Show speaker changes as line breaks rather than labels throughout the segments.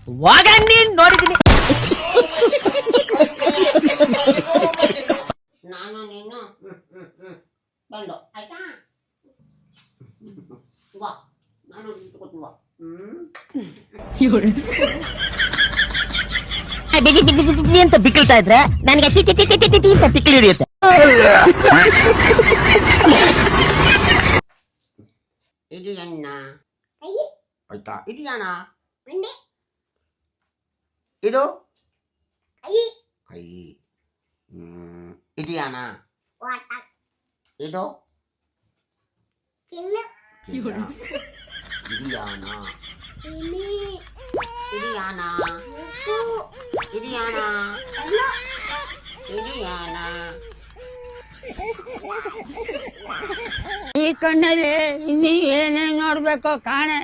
ವಾಗಂಡಿ ನೋಡಿದ್ದೀನಿ.
ನಾನು ನೀನು ಬಂದು ಆಯ್ತಾ ಬಾ ನಾನು ನಿಂತ್ಕೊತೀನಿ ಬಾ
ಅಂತ ಬಿಕ್ಕಳ್ತಾ ಇದ್ರೆ ನನಗೆ T T T T T T ಅಂತ ತಿಕ್ಕಲಿ ಹಿಡಿಯುತ್ತೆ.
ಇದು ಎಣ್ಣ ಆಯ್ತಾ ಇದು ಯಾಣ ಇದು ಕೈ ಇದು ಯಾಣ ಇದು ಇದು ಯಾಣ ಇದು ಯಾಣ ಇದು ಯಾಣ ಇದು ಯಾಣ
ಈ ಕಣ್ಣಲ್ಲಿ ಇನ್ನೀ ಏನೇನ್ ನೋಡ್ಬೇಕೋ ಕಾಣೆ.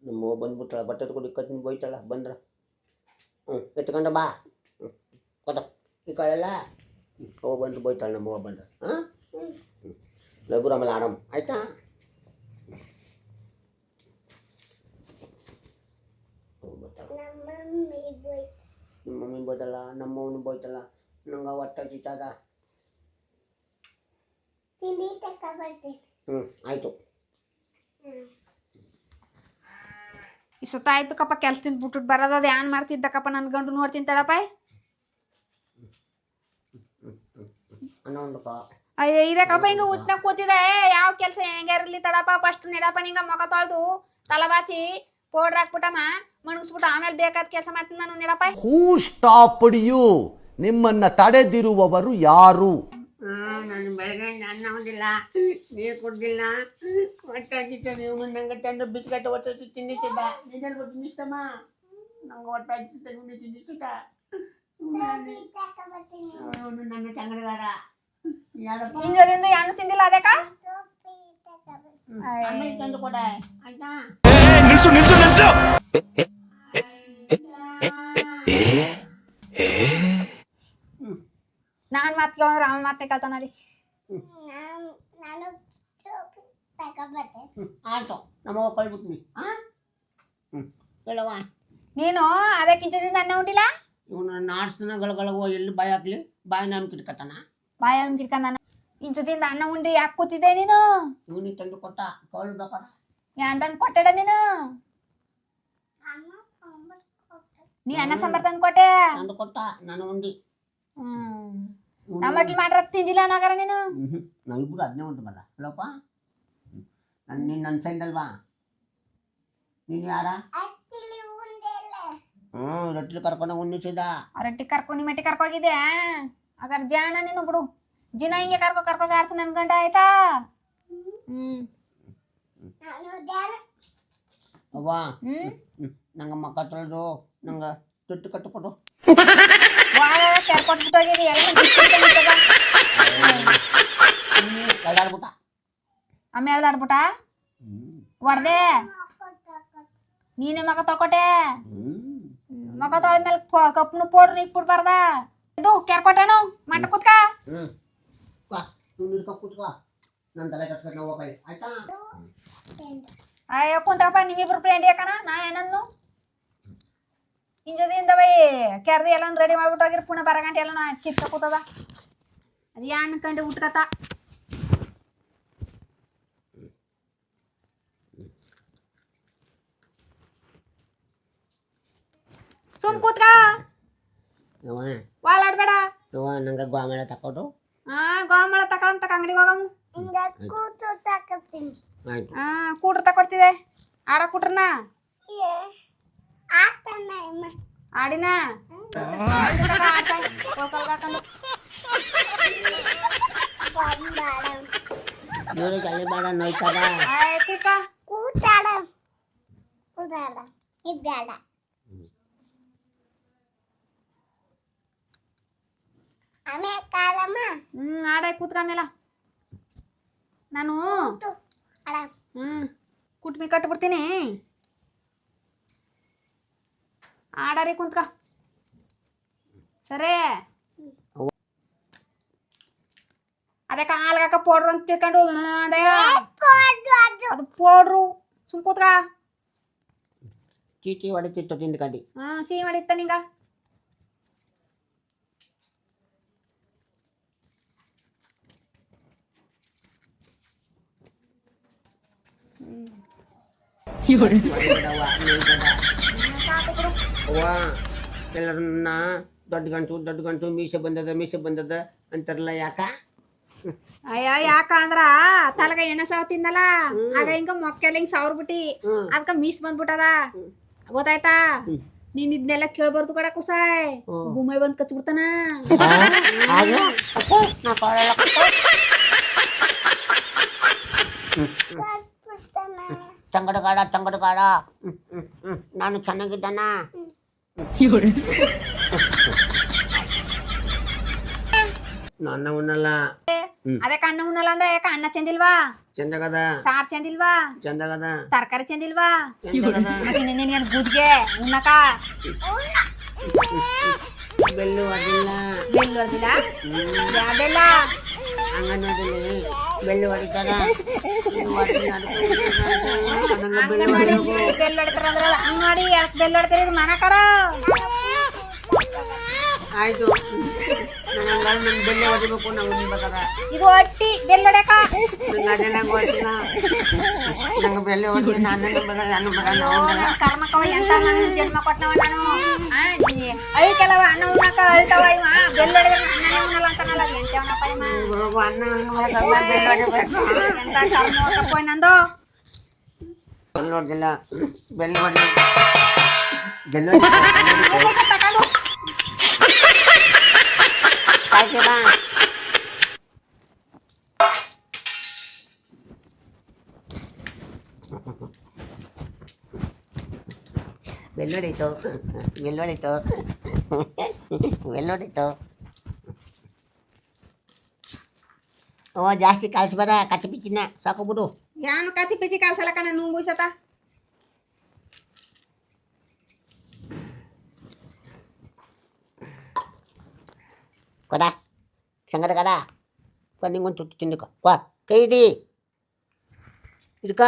ನಮ್ಮ ಬಂದ್ಬಿಟ್ರ ಬಟ್ಟೆ ತಗೊಂಡು ಕತ್ತೀನಿ ಬೈತಲ್ಲ ಬಂದ್ರ ಎತ್ಕೊಂಡ ಬಾ ಕೊತ ಈ ಕಳೆಲ್ಲ ಅವ ಬಂದು ಬೈತಾಳೆ ನಮ್ಮವ್ವ ಬಂದ್ರ ಲಘು ಆಮೇಲೆ ಆರಾಮ್ ಆಯ್ತಾ. ನಿಮ್ಮ ಮಮ್ಮಿ ಬೋಯ್ತಲ್ಲ ನಮ್ಮವನು ಬೋಯ್ತಲ್ಲ ನಂಗೆ ಹೊಟ್ಟೆ ಕಿತ್ತದ. ಆಯ್ತು
ಇಷ್ಟ ಆಯ್ತು ಕಪ್ಪ ಕೆಲ್ಸದಿಂದ ಬಿಟ್ಬಿಟ್ಟು ಬರೋದ ಅದು ಏನ್ ಮಾಡ್ತಿದ್ದಕ್ಕಪ್ಪ ನನ್ ಗಂಡು ನೋಡ್ತೀನಿ ತಡಪ್ಪ.
ಅನ್ನ ಉಂಡಪ್ಪ
ಅಯ್ಯ ಇದಕ್ಕಪ್ಪ ಹಿಂಗ ಉತ್ನಾಗ ಕೂತಿದೆ ಯಾವ ಕೆಲಸ ಹೆಂಗಾರಿರ್ಲಿ ತಡಪ್ಪ. ಫಸ್ಟ್ ನೆಡಪ್ಪ ನಿಂಗ ಮುಖ ತೊಳೆದು ತಲೆ ಬಾಚಿ ಪೌಡ್ರ್ ಹಾಕ್ಬಿಟ್ಟಮ್ಮ ಮಣಗಿಸ್ಬಿಟ್ಟು ಆಮೇಲೆ ಬೇಕಾದ ಕೆಲಸ ಮಾಡ್ತೀನಿ ನಾನು ನೆಡಪ್ಪ.
ಹೂ ಸ್ಟಾಪ್ಡ್ ಯು? ನಿಮ್ಮನ್ನ ತಡೆದಿರುವವರು ಯಾರು?
ನಾನು ಬೆಳಗ್ಗೆ ಅನ್ನ ಹೊಂದಿಲ್ಲ ನೀರು ಕುಡ್ದಿಲ್ಲ ಹೊಟ್ಟೆ ಆಗಿತ್ತು. ನೀವು ನಂಗೆ ತಂದು ಬಿಸ್ಕಟ್ ಹೊಟ್ಟೆ ತಿನ್ನಿಸಿದ್ದ ನೀನಲ್ಲಿ ಗೊತ್ತು ತಿನ್ನಿಸ್ತಮ್ಮ ನಂಗೆ ಹೊಟ್ಟೆ ಆಗಿತ್ತು ನೀವು ತಿನ್ನಿಸಿದ ನನ್ನ ಚಂಗಡಗಾರ ಯಾರಪ್ಪ
ಹಿಂಗದಿಂದ ಏನು ತಿಂದಿಲ್ಲ ಅದಕ್ಕ
ತಂದು ಕೊಡ ಆಯ್ತಾ.
ನಾನ್ ಮಾತ್ ಕೇಳಿದ್ರೆ ಅವನ್ ಮಾತೇ ಕೇಳ್ತಾನಲ್ಲಿ.
ಆಯ್ತು ನಮ್ಮವ್ವ ಕಳ್ಬಿಟ್ನಿ ಹೇಳವ್ವ.
ನೀನು ಅದೇ ಕಿಂಚದಿಂದ ಅನ್ನ ಉಂಟಿಲ್ಲ
ಇವನು ನಾಡ್ಸ್ತಾನ ಗಳಗಳವ ಎಲ್ಲಿ ಬಾಯಿ ಹಾಕ್ಲಿ ಬಾಯಿ ನಾನು ಕಿಟ್ಕತಾನ
ಬಾಯ ಕಿಡ್ಕೊಂಡ ಇಂಚದಿಂದ ಅನ್ನ ಉಂಡಿ ಯಾಕೆ ಕೂತಿದ್ದೆ ನೀನು?
ಇವನಿಗೆ ತಂದು ಕೊಟ್ಟ ಕಳ್ಳು ಬೇಕಾರ
ಯಾಂತಂದ್ ಕೊಟ್ಟೆಡ ನೀನು? ನೀ ಅನ್ನ ಸಾಂಬಾರ್ ತಂದು ಕೊಟ್ಟೆ
ತಂದು ಕೊಟ್ಟ ನಾನು ಉಂಡಿ.
ನಮ್ಮ ಮಟ್ಲು ಮಾಡ್ರ ತಿಂದಿಲ್ಲ ನಾಗಾರ ನೀನು?
ನಾವಿಬ್ರು ಅದನ್ನೇ ಉಂಟು ಬಲ್ಲ ಅಲ್ಲಪ್ಪ. ನನ್ನ ಫ್ರೆಂಡ್ ಅಲ್ವಾ ನೀನು ಯಾರ? ರೊಟ್ಟಿ ಕರ್ಕೊಂಡು ಉಣ್ಣಿಸಿದ.
ರೊಟ್ಟಿ ಕರ್ಕೊಂಡು ಮೆಟ್ಟಿ ಕರ್ಕೋಗಿದ್ದೆ ಹಾಗಾರ ಜಾಣ ನೀನು ಬಿಡು. ಜಿನ ಹಿಂಗೆ ಕರ್ಕೊ ಆಡ್ಸ ನನ್ ಗಂಡ ಆಯ್ತಾ?
ಅವ್ವ ನಂಗೆ ಮಕ್ಕ ತೊಳೆದು ನಂಗೆ ತೊಟ್ಟು ಕಟ್ಟಿಕೊಡು.
ಕೆರ್ಕೊಟ್ಬಿಟ್ಟೋಗಿದಿ
ಎಳ್ಳಾಡ್ಬಿಟ್ಟ
ಅಮ್ಮ ಹೇಳ್ದಾಡ್ಬಿಟ್ಟ ಹೊಡ್ದೆ ನೀನೇ ಮಗ ತೊಳ್ಕೊಟ್ಟೆ. ಮಗ ತೊಳೆದ್ಮೇಲೆ ಕಪ್ಪನು ಪೌಡ್ರ್ ಇಕ್ಬಿಡ್ಬಾರ್ದ ಇದು ಕೆರ್ಕೊಟ್ಟೇನು ಮಟ್ಟ ಕೂತ್ಕ.
ಕೂತ್ಕೋ ನನ್ನ ತಲೆ ಕಟ್ಸ್ಕೊಂಡು ನಾವು ಹೋಗಲಿ ಆಯ್ತಾ.
ಅಯ್ಯೋ ಕುಂತಪ್ಪ ನಿಮ್ಮಿಬ್ರು ಫ್ರೆಂಡ್ ಯಾಕಣ ನಾ ಏನನ್ನು ಇಂಜದಿಂದ ಬೈ ಕೆರ್ದಿ ಎಲ್ಲ ರೆಡಿ ಮಾಡ್ಬಿಟ್ಟು ಹೋಗಿರ್ ಪುಣೆ ಬರಗಂಟೆ ಎಲ್ಲ ಕಿತ್ತ ಕೂತದ ಅದು ಯಾನ್ ಕಂಡು ಉಟ್ಕತ. ಸುಮ್ ಕೂತ್ಕ ವಾಲಾಡ್ಬೇಡ.
ನಂಗೆ ಗೋಮಳ ತಕೊಡು.
ಗೋಮಳ ತಕೊಂತ ಅಂಗಡಿಗೆ ಹೋಗಮ್ಮ.
ಆಯ್ತು
ಕೂಟ್ರ ತಕೊಡ್ತಿದೆ ಆಡ ಕೂಟ್ರನ ಆಡಿನ
ನೀರು ಚಳಿ ಬೇಡ ನೋಯ್ತದ.
ಆಡ ಕೂತ್ಕೊಂಮೇಲ ನಾನು ಕುಟ್ಮಿ ಕಟ್ಬಿಡ್ತೀನಿ. ಆಡರಿ ಕುಂತ್ಕ ಸರಿ. ಅದಕ್ಕೆ ಹಾಲ್ಗಾಕ ಪೌಡ್ರು ಅಂತ ತಿಳ್ಕೊಂಡು ಅದೇ ಅದು ಪೌಡ್ರು ಸುಮ್ ಕೂತ್ಕ.
ಚೀಚಿ ಹೊಡಿತಿತ್ತು ತಿಂದ್ಕಂಡು.
ಸಿಹಿ ಮಾಡಿತ್ತ ನಿಂಗ.
ಅವ್ವ ಎಲ್ಲರನ್ನ ದೊಡ್ಡ ಗಂಟು ಮೀಸೆ ಬಂದದ ಅಂತಾರಲ್ಲ ಯಾಕ?
ಅಯ್ಯ ಯಾಕ ಅಂದ್ರ ತಲಗ ಎಣ್ಣೆ ಸಾವ್ ತಿಂದಲ್ಲ ಆಗ ಹಿಂಗ ಮೊಕ್ಕೆಲ್ಲ ಹಿಂಗ್ ಸಾವ್ರ ಬಿಟ್ಟಿ ಅದಕ್ಕ ಮೀಸ್ ಬಂದ್ಬಿಟ್ಟದ ಗೊತ್ತಾಯ್ತಾ? ನೀನ್ ಇದನ್ನೆಲ್ಲ ಕೇಳ್ಬಾರ್ದು ಕಡ ಕುಸಾಯ್ ಗುಮ್ಮೈ ಬಂದ್ ಕಚ್ ಬಿಡ್ತಾನ.
ಚಂಗಡಗಾಡ ನಾನು ಚೆನ್ನಾಗಿದ್ದಾನ. ನನ್ನ ಉಣ್ಣಲ್ಲ.
ಅದಕ್ಕ ಅನ್ನ ಉಣ್ಣಲ್ಲ ಅಂದ ಯಾಕ? ಅನ್ನ ಚಂದಿಲ್ವಾ?
ಚಂದಗದ.
ಸಾರ್ ಚಂದಿಲ್ವಾ?
ಚಂದಗದ.
ತರಕಾರಿ ಚಂದಿಲ್ವಾ?
ಚಂದಗದ.
ಮತ್ತೆ ನಿನ್ನೇನ್ ಗುದ್ಗೆ ಉಣ್ಣಕ
ಬೆಲ್ಲು ಹೊಡೆದಿಲ್ಲ.
ಬೆಲ್ಲು ಹೊಡ್ದಿಲ್ಲ? ಯಾವ್ದೆಲ್ಲ
ಅಂಗನವಾಡಿಲಿ ಬೆಲ್ಲು ಹೊಡಿತಾರ.
ಬೆಲ್ ಹೊಡಿತಾರ ಅಂದ್ರ ಅಂಗಡಿ ಬೆಲ್ ಹೊಡಿತೀರಿ ಮನ ಕಡ.
ಆಯ್ತು ನನ್ನ ಬೆಲ್ಲೆ ಹೊಡಿಬೇಕು ನಾವು ಉಣ್ಬೇಕಾದ.
ಇದು ಹೊಟ್ಟಿ ಬೆಲ್ ಹೊಡ್ಯಾಕ
ನಂಗೆ ಅದೆಲ್ಲ ಗೊತ್ತಿಲ್ಲ. ನಂಗೆ ಬೆಲ್ಲೆ ಹೊಡಿ ನಾನು
ಕರ್ಮಕವ ಎಂತ ನನ್ನ ಜನ್ಮ ಕೊಟ್ಟನವ ನಾನು. ಅಳ್ಕೆಲ್ಲವ ಅನ್ನ ಉಣ್ಣಕ ಅಳ್ತಾವ ಇವ ಬೆಲ್ ಹೊಡೆದ್ರೆ ಅನ್ನನೇ ಉಣ್ಣಲ್ಲ ಅಂತಾನಲ್ಲ ಎಂತವನಪ್ಪ ಇವ.
ಅನ್ನ ಬೆಲ್ಲೆ ಹೊಡಿಬೇಕು.
ಎಂತ ಕರ್ಮ ತಪ್ಪೋಯ್ ನಂದು.
ಬೆಲ್ಲೆ ಹೊಡೆದಿಲ್ಲ. ಬೆಲ್ಲೆ ಹೊಡಿ ಬೆಲ್ಲೆ
ತಗೊಂಡು
ಆಯ್ತು ಬಾ. ಬೆಲ್ಲೊಡಿತು ಬೆಲ್ಲೊಡಿತು ಬೆಲ್ಲೊಡಿತು. ಓ ಜಾಸ್ತಿ ಕಲ್ಸ್ಬೇಡ ಕಚ್ಚ ಪಿಚ್ಚಿನ ಸಾಕು ಬಿಡು.
ಯಾನು ಕಚ್ಚಿ ಪಿಚ್ಚಿ ಕಾಲ್ಸಲಕ್ಕ ನಾನು ನುಂಗುಯ್ಸತ.
ಕೊಡ ಸಂಗಡ ಕಡ ನಿಂಗೊಂದು ತುತ್ತು ತಿಂದುಕೊ. ವಾ ಕೈ ಇಡಿ ಇದಕ್ಕ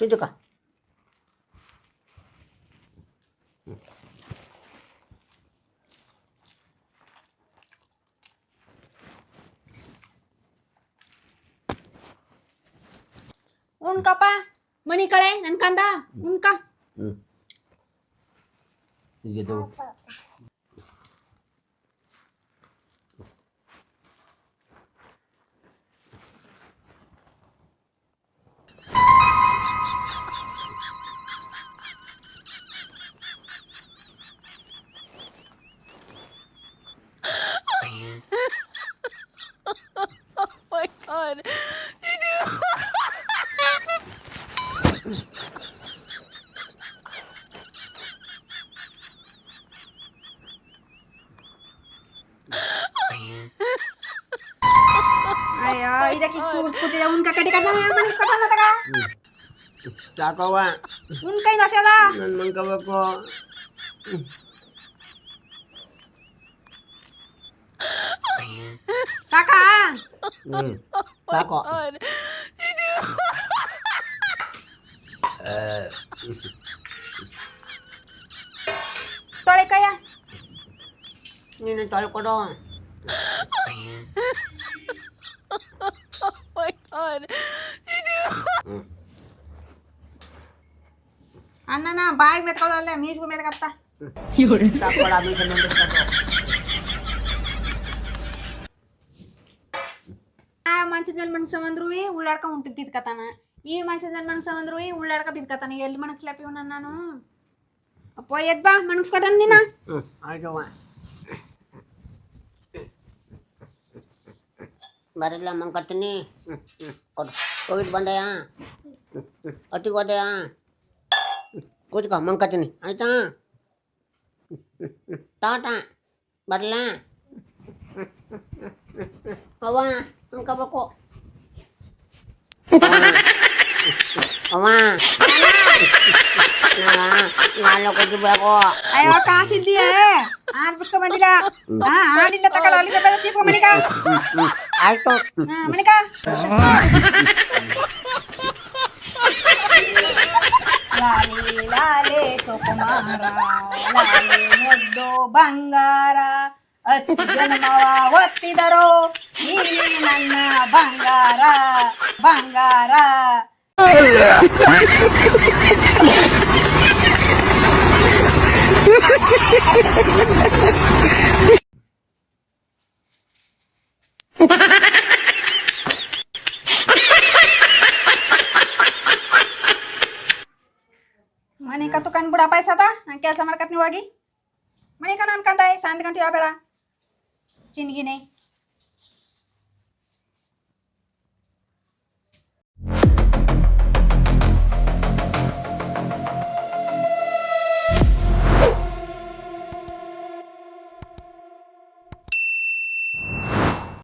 ತಿಂದುಕ.
ಉಣ್ಕಪ್ಪ ಮಣಿ ಕಳೆ ನನ್ ಕಂದ ಉಣ್ಕ.
ಇದು
ಅಯ್ಯೋ ಇದಕ್ಕೆ ಕೂತಿದೆ ಉಣ್ಕ ಕಟ್ಟಿ ಕಟ್ಟ ಮನಸ್ಕೊಟ್ಟಲ್ಲ ತಗ
ಸಾಕವ್ವ
ಉಣ್ಕೈ ದೋಸೆ ಅದ
ನಾನು ಮನ್ಕೋಬೇಕು.
ಸಾಕ
ಸಾಕು
ತೊಳೆ ಕೈಯ
ನೀನು ತೊಳ್ಕೊಡು.
ಅಣ್ಣನ ಬಾಯಿಗೆ ಮೆತ್ಕೊಳ್ಳೋದಲ್ಲೇ ಮೀಸ್ಗೂ ಮೆತ್ಕತ್ತ.
ಸಾಕೋಳ ಮೀಸೆ ನಿಂದಿರ್ಬೇಕು.
ಆ ಮನ್ಸದ ಮೇಲೆ ಮಣಸ ಬಂದ್ರು ಉಳ್ಳಾಡ್ಕ ಉಂಟು ಬಿದ್ಕತಾನ. ಈ ಮನ್ಸದ ಮೇಲೆ ಮಣಸ ಬಂದ್ರು ಉಳ್ಳಾಡ್ಕ ಬಿದ್ಕತಾನ. ಎಲ್ಲಿ ಮಣಸ್ಲಾಪಿವ್ ನಾನು ಅಪ್ಪ ಎದ್ ಬಾ ಮಣಸ್ಕೊಟ್ಟನ್ ನೀನ.
ಆಯ್ತವ್ವ ಬರಲ್ಲ ಮಂಕತ್ತೀನಿ. ಕೊಡು ಹೋಗಿದ್ದು ಬಂದೆಯ ಹೊತ್ತಿಗೆ ಹೋದೆಯಾ ಕೂತ್ಕೊ ಮಂಕತ್ತೀನಿ ಆಯ್ತಾ. ಟಾಟ ಬರಲ್ಲ ಅವ್ವ ಮಂಕೋಬೇಕು. ಅಮ್ಮ ನಾನು ಕೊಟ್ಟಿರ್ಬೇಕು.
ಅಯ್ಯೋ ಕಾಸಿಲ್ದಿಯೇ ಹಾಲು ಬಿಡ್ಸ್ಕೊ ಬಂದಿಲ್ಲ ಹಾಲಿಲ್ಲ ತಗೊಳ್ಳ ಅಲ್ಲಿ ತೀರ್ಕೊ ಮಣಿಕ
ಆಯ್ತು.
ಮಣಿಕ ಲಾಲಿ ಲಾಲೆ ಸುಕುಮಾರ ಲಾಲೆ ಮುದ್ದು ಬಂಗಾರ ಹತ್ತು ಜನ್ಮವ ಒತ್ತಿದರು ನೀನೇ ನನ್ನ ಬಂಗಾರ ಬಂಗಾರ. ಮಣಿಕ ತುಕಂಡ್ ಬಿಡ ಪಾಯ್ಸದ ನಾನು ಕೆಲಸ ಮಾಡ್ಕತ್ ನೀವು ಹೋಗಿ ಮಣಿಕ ಅನ್ಕಂತಾಯಿ ಸಂದ್ ಗಂಟೆ ಬೇಡ ಚಿನ್ಗಿನೇ